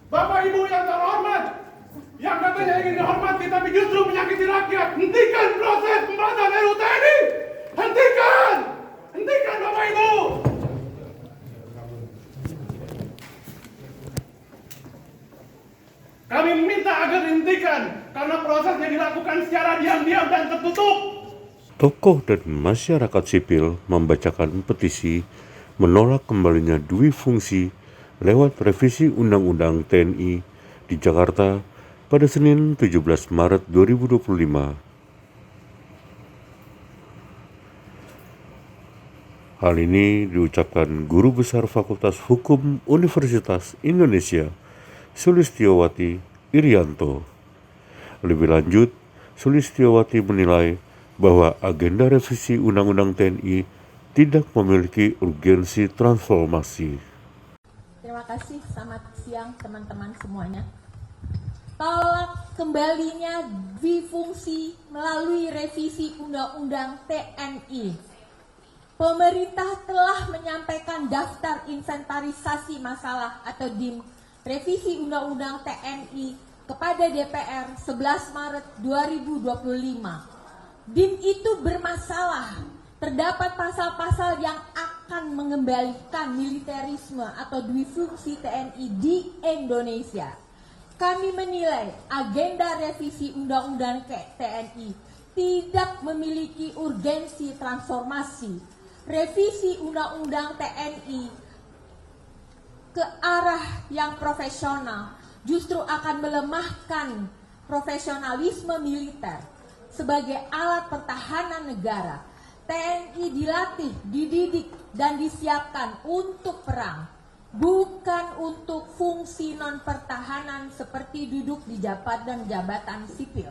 Bapak Ibu yang terhormat, yang katanya ingin dihormati tapi justru menyakiti rakyat, hentikan proses pembahasan RUU TNI. Hentikan! Hentikan Bapak Ibu! Kami minta agar dihentikan karena prosesnya dilakukan secara diam-diam dan tertutup. Tokoh dan masyarakat sipil membacakan petisi menolak kembalinya dui fungsi lewat revisi Undang-Undang TNI di Jakarta pada Senin 17 Maret 2025. Hal ini diucapkan Guru Besar Fakultas Hukum Universitas Indonesia, Sulistiowati Irianto. Lebih lanjut, Sulistiowati menilai bahwa agenda revisi Undang-Undang TNI tidak memiliki urgensi transformasi. Terima kasih, selamat siang teman-teman semuanya. Tolak kembalinya difungsi melalui revisi Undang-Undang TNI. Pemerintah telah menyampaikan daftar inventarisasi masalah atau DIM revisi Undang-Undang TNI kepada DPR 11 Maret 2025. DIM itu bermasalah. Terdapat pasal-pasal yang akan mengembalikan militerisme atau duifungsi TNI di Indonesia. Kami menilai agenda revisi Undang-Undang TNI tidak memiliki urgensi transformasi. Revisi Undang-Undang TNI ke arah yang profesional justru akan melemahkan profesionalisme militer sebagai alat pertahanan negara. TNI dilatih, dididik, dan disiapkan untuk perang, bukan untuk fungsi non-pertahanan seperti duduk di jabatan sipil.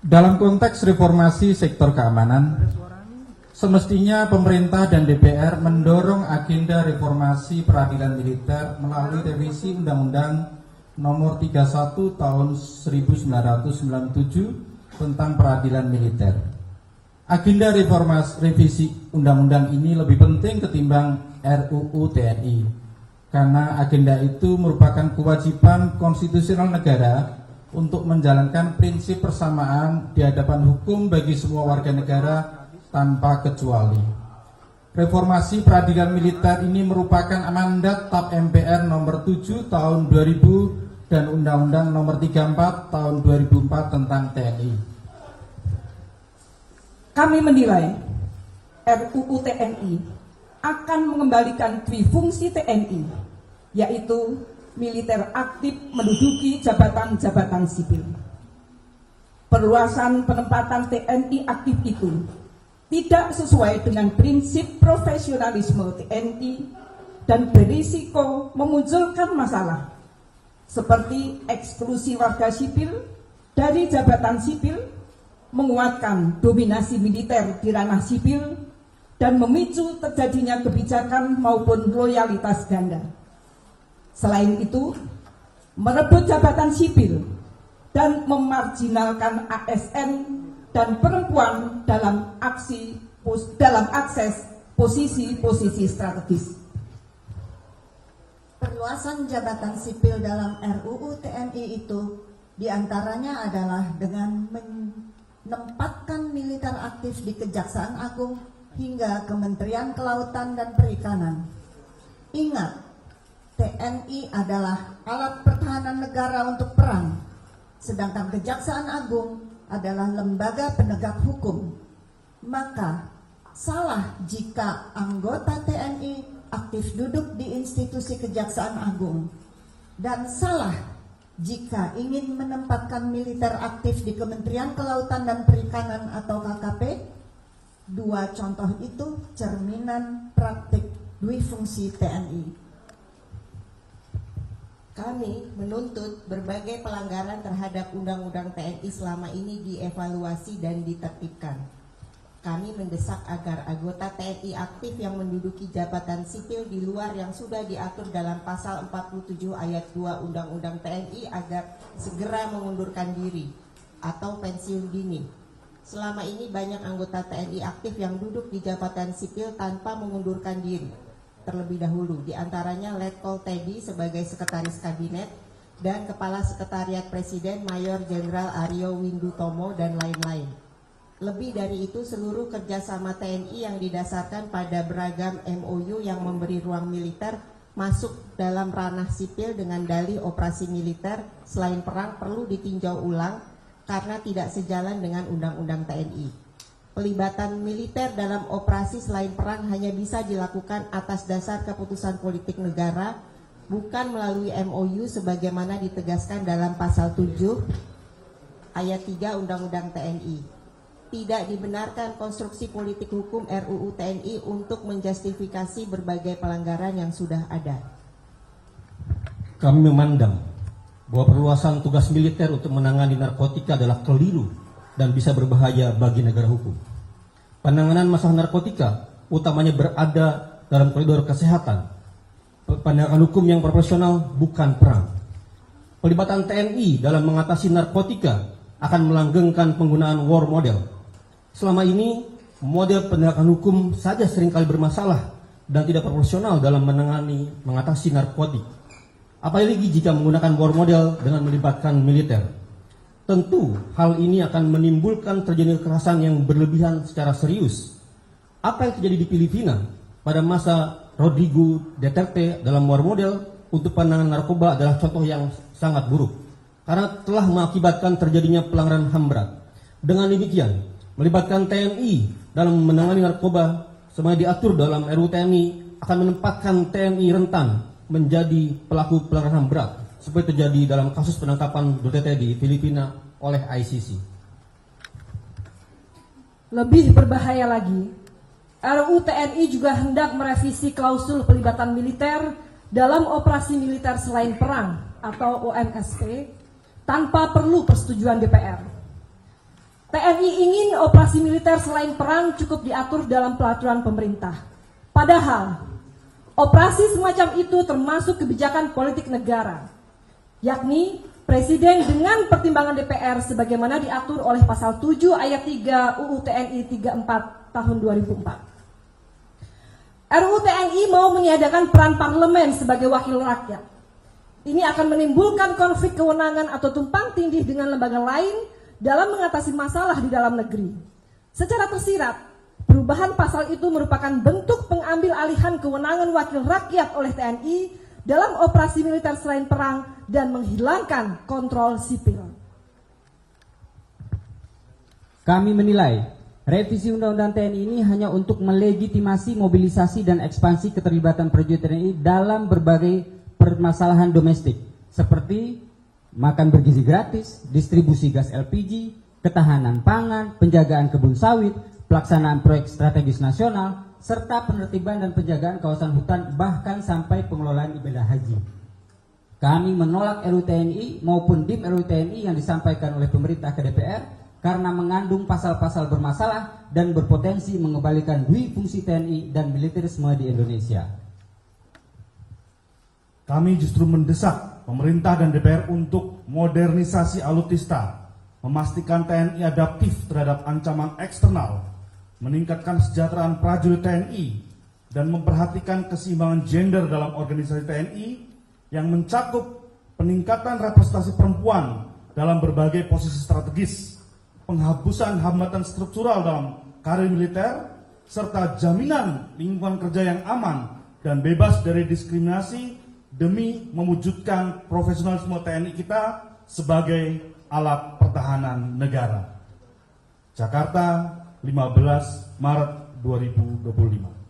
Dalam konteks reformasi sektor keamanan, semestinya pemerintah dan DPR mendorong agenda reformasi peradilan militer melalui revisi Undang-Undang Nomor 31 Tahun 1997 tentang peradilan militer. Agenda revisi undang-undang ini lebih penting ketimbang RUU TNI karena agenda itu merupakan kewajiban konstitusional negara untuk menjalankan prinsip persamaan di hadapan hukum bagi semua warga negara tanpa kecuali. Reformasi peradilan militer ini merupakan mandat TAP MPR nomor 7 tahun 2000 dan Undang-Undang Nomor 34 Tahun 2004 tentang TNI. Kami menilai RUU TNI akan mengembalikan difungsi TNI, yaitu militer aktif menduduki jabatan-jabatan sipil. Perluasan penempatan TNI aktif itu tidak sesuai dengan prinsip profesionalisme TNI dan berisiko memunculkan masalah seperti eksklusi warga sipil dari jabatan sipil, menguatkan dominasi militer di ranah sipil, dan memicu terjadinya kebijakan maupun loyalitas ganda. Selain itu, merebut jabatan sipil dan memarginalkan ASN dan perempuan dalam akses posisi-posisi strategis. Perluasan jabatan sipil dalam RUU TNI itu diantaranya adalah dengan menempatkan militer aktif di Kejaksaan Agung hingga Kementerian Kelautan dan Perikanan. Ingat, TNI adalah alat pertahanan negara untuk perang, sedangkan Kejaksaan Agung adalah lembaga penegak hukum. Maka salah jika anggota TNI aktif duduk di institusi Kejaksaan Agung, dan salah jika ingin menempatkan militer aktif di Kementerian Kelautan dan Perikanan atau KKP. Dua contoh itu cerminan praktik duifungsi TNI. Kami menuntut berbagai pelanggaran terhadap Undang-Undang TNI selama ini dievaluasi dan ditertibkan. Kami mendesak agar anggota TNI aktif yang menduduki jabatan sipil di luar yang sudah diatur dalam pasal 47 ayat 2 Undang-Undang TNI agar segera mengundurkan diri atau pensiun dini. Selama ini banyak anggota TNI aktif yang duduk di jabatan sipil tanpa mengundurkan diri. terlebih dahulu, diantaranya Letkol Teddy sebagai Sekretaris Kabinet dan Kepala Sekretariat Presiden Mayor Jenderal Aryo Windutomo dan lain-lain. Lebih dari itu, seluruh kerjasama TNI yang didasarkan pada beragam MOU yang memberi ruang militer masuk dalam ranah sipil dengan dalih operasi militer selain perang perlu ditinjau ulang karena tidak sejalan dengan Undang-Undang TNI. Pelibatan militer dalam operasi selain perang hanya bisa dilakukan atas dasar keputusan politik negara, bukan melalui MOU sebagaimana ditegaskan dalam pasal 7 ayat 3 Undang-Undang TNI. Tidak dibenarkan konstruksi politik hukum RUU TNI untuk menjustifikasi berbagai pelanggaran yang sudah ada. Kami memandang bahwa perluasan tugas militer untuk menangani narkotika adalah keliru dan bisa berbahaya bagi negara hukum. Penanganan masalah narkotika utamanya berada dalam koridor kesehatan. Pandangan hukum yang proporsional bukan perang. Pelibatan TNI dalam mengatasi narkotika akan melanggengkan penggunaan war model. Selama ini, model penegakan hukum saja seringkali bermasalah dan tidak proporsional dalam mengatasi narkotik. Apalagi jika menggunakan war model dengan melibatkan militer. Tentu hal ini akan menimbulkan terjadi kekerasan yang berlebihan secara serius. Apa yang terjadi di Filipina pada masa Rodrigo Duterte dalam war model untuk penanganan narkoba adalah contoh yang sangat buruk karena telah mengakibatkan terjadinya pelanggaran HAM berat. Dengan demikian, melibatkan TNI dalam menangani narkoba semuanya diatur dalam RUU TNI akan menempatkan TNI rentan menjadi pelaku pelanggaran HAM berat seperti terjadi dalam kasus penangkapan Duterte di Filipina oleh ICC. Lebih berbahaya lagi, RUU TNI juga hendak merevisi klausul pelibatan militer dalam operasi militer selain perang atau OMSP tanpa perlu persetujuan DPR. TNI ingin operasi militer selain perang cukup diatur dalam peraturan pemerintah. Padahal, operasi semacam itu termasuk kebijakan politik negara, yakni Presiden dengan pertimbangan DPR sebagaimana diatur oleh pasal 7 ayat 3 UU TNI 34 tahun 2004. RUU TNI mau meniadakan peran parlemen sebagai wakil rakyat. Ini akan menimbulkan konflik kewenangan atau tumpang tindih dengan lembaga lain dalam mengatasi masalah di dalam negeri. Secara tersirat, perubahan pasal itu merupakan bentuk pengambil alihan kewenangan wakil rakyat oleh TNI dalam operasi militer selain perang dan menghilangkan kontrol sipil. Kami menilai revisi Undang-Undang TNI ini hanya untuk melegitimasi mobilisasi dan ekspansi keterlibatan prajurit TNI dalam berbagai permasalahan domestik seperti makan bergizi gratis, distribusi gas LPG, ketahanan pangan, penjagaan kebun sawit, pelaksanaan proyek strategis nasional, serta penertiban dan penjagaan kawasan hutan bahkan sampai pengelolaan ibadah haji. Kami menolak RUU TNI maupun DIM RUU TNI yang disampaikan oleh pemerintah ke DPR karena mengandung pasal-pasal bermasalah dan berpotensi mengembalikan dui fungsi TNI dan militerisme di Indonesia. Kami justru mendesak pemerintah dan DPR untuk modernisasi alutsista, memastikan TNI adaptif terhadap ancaman eksternal, meningkatkan kesejahteraan prajurit TNI, dan memperhatikan keseimbangan gender dalam organisasi TNI yang mencakup peningkatan representasi perempuan dalam berbagai posisi strategis, penghapusan hambatan struktural dalam karir militer, serta jaminan lingkungan kerja yang aman dan bebas dari diskriminasi demi mewujudkan profesionalisme TNI kita sebagai alat pertahanan negara. Jakarta, 15 Maret 2025.